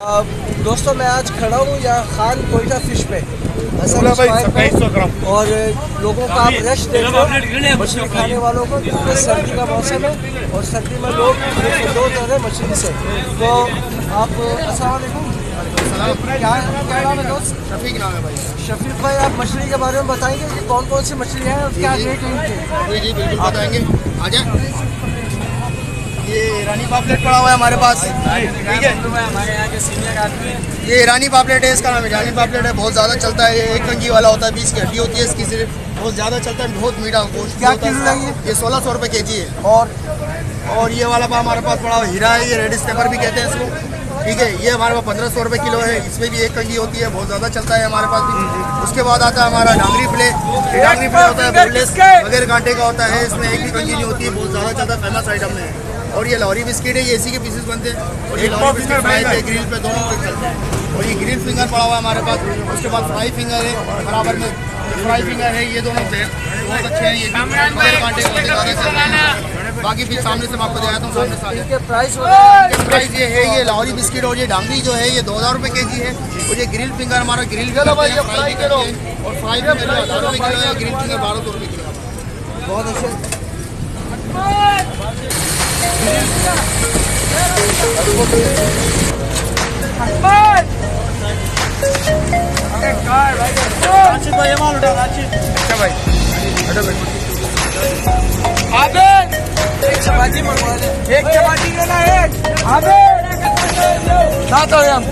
दोस्तों मैं आज खड़ा हूँ यहाँ खान कोयटा फिश पे और लोगों का आप रश देख रहे हो मछली खाने वालों को। सर्दी का मौसम है और सर्दी में लोग दो रहे हैं मछली से। तो आप अस्सलाम वालेकुम, क्या नाम है दोस्त? शफीक नाम है भाई। शफीक भाई, आप मछली के बारे में बताएंगे कि कौन कौन सी मछली है और क्या रेट है इनके? जी बिल्कुल बताएंगे, आ जाए। ये ईरानी पापलेट पड़ा हुआ है हमारे पास, ठीक है। हमारे यहाँ के सीनियर आदमी है। ये ईरानी पापलेट है, इसका नाम ईरानी पापलेट है। बहुत ज़्यादा चलता है, ये एक कंगी वाला होता है, 20 की हड्डी होती है इसकी सिर्फ। बहुत ज़्यादा चलता है, बहुत मीठा गोश्त। क्या किलो है ये 1600 रुपये केजी है। और ये वाला हमारे पास पड़ा हुआ हीरा है, ये रेड स्टेपर भी कहते हैं इसको, ठीक है। ये हमारे पास 1500 रुपये किलो है। इसमें भी एक कंगी होती है, बहुत ज़्यादा चलता है हमारे पास भी। उसके बाद आता है हमारा डांगरी फिले। डांगरी फिले होता है बोनलेस, बगैर कांटे का होता है। इसमें एक भी कंगी नहीं होती है, बहुत ज़्यादा चलता है, फेमस आइटम है। और ये लाहौरी बिस्किट है, ये इसी के पीसेस बनते हैं। और ये लाहौरी बिस्किट फ्राई पे, ग्रिल पे, दोनों पे चलते हैं। और ये ग्रिल फिंगर पड़ा हुआ है हमारे पास। उसके बाद फ्राई फिंगर है बराबर में, फ्राई फिंगर है। ये दोनों बहुत अच्छे हैं, ये बगैर कांटे के। बाकी फिर सामने से मैं आपको दिखाता हूँ, सामने से। इनके प्राइस ये है, ये लाहौरी बिस्किट और ये डांगरी जो है ये 2000 रुपये केजी है। और ये ग्रिल फिंगर हमारा ग्रिल और फ्राई फिंगर 1000 रुपये किलो है। ग्रिल फिंगर 1200 रुपये किलो। बहुत अच्छे। एक चपाती मंगवा ले, एक चपाती लेना है। साथ हो हम।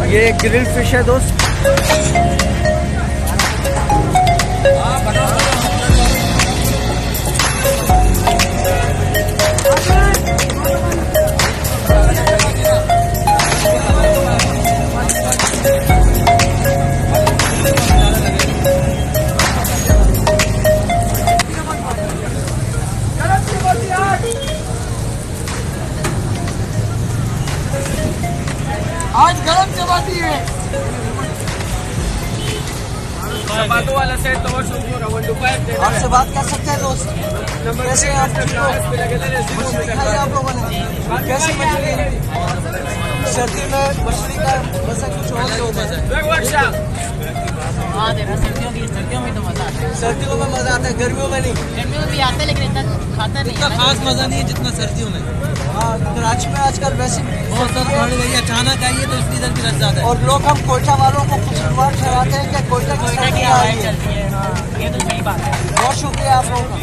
ये ग्रिल फिश है दोस्त। आज गरम चपाती है। चपातों वाला सेट तो आपसे बात कर सकते हैं दोस्त? कैसे हैं आप? मछली खाई आप लोगों ने? कैसी मछली है? सर्दी में मछली का मजा कुछ और ही होता है। सर्दियों में तो मजा आता है। सर्दियों में मजा आता है, गर्मियों में नहीं। गर्मियों में भी आता है लेकिन इतना खाता नहीं है। खास मजा नहीं है जितना सर्दियों में। हाँ, कराची में आजकल वैसे बहुत सारा अचानक आई है तो इसलिए इधर की रस ज्यादा है। और लोग हम कोयटा वालों को कुछ रिमार्क ठहराते हैं कि कोयटा की कोयटा सर्दी की आ हवाएं रही है। चलती है। हाँ, ये तो सही बात है। बहुत शुक्रिया आप लोगों का।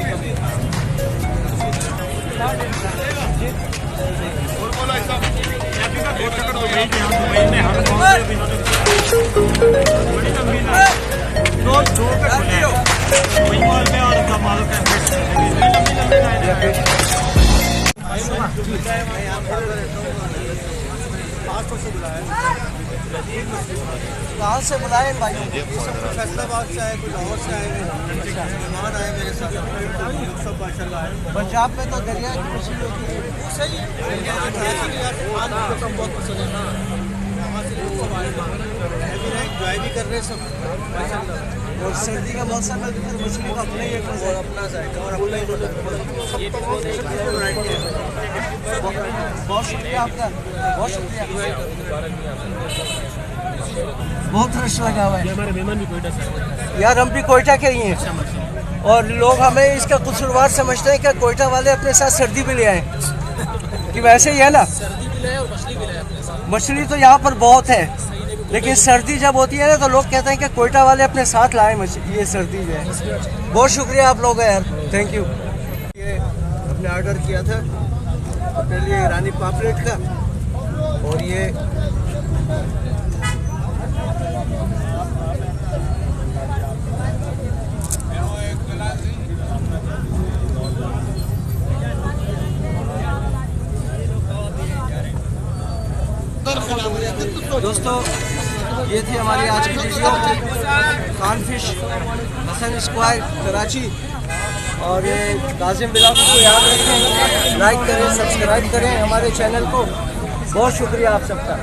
कहाँ से बुलाए भाई? फैसलाबाद से आए, कुछ लाहौर से आए, मेहमान आए मेरे साथ, सब माशाल्लाह है। पंजाब में तो दरिया की मछली होती है। सही है, बहुत पसंद है ना, वहाँ से लोग सब आए, एंजॉय भी कर रहे हैं सब। और सर्दी का मौसम है तो फिर मछली का अपना ही एक मजा है, अपना जाएगा और अपना ही बहुत शुक्रिया आपका, बहुत शुक्रिया। बहुत रश लगा हुआ है। हमारे मेहमान भी कोयटा से यार हम भी कोयटा के ही हैं और लोग हमें इसका कसूरवार समझते हैं कि कोयटा वाले अपने साथ सर्दी भी ले आए कि वैसे ही है ना। सर्दी भी लाए और मछली भी लाए अपने साथ। मछली तो यहाँ पर बहुत है लेकिन सर्दी जब होती है ना तो लोग कहते हैं कि कोयटा वाले अपने साथ लाए मछली, ये सर्दी जो है। बहुत शुक्रिया आप लोग का यार, थैंक यू। ये अपने ऑर्डर किया था अपने लिए ईरानी पापलेट का और ये दोस्तों ये थी हमारी आज की video. Khan fish, Hasan square, Karachi. और ये काजिम ब्लॉग को याद रखें, लाइक करें, सब्सक्राइब करें हमारे चैनल को। बहुत शुक्रिया आप सबका।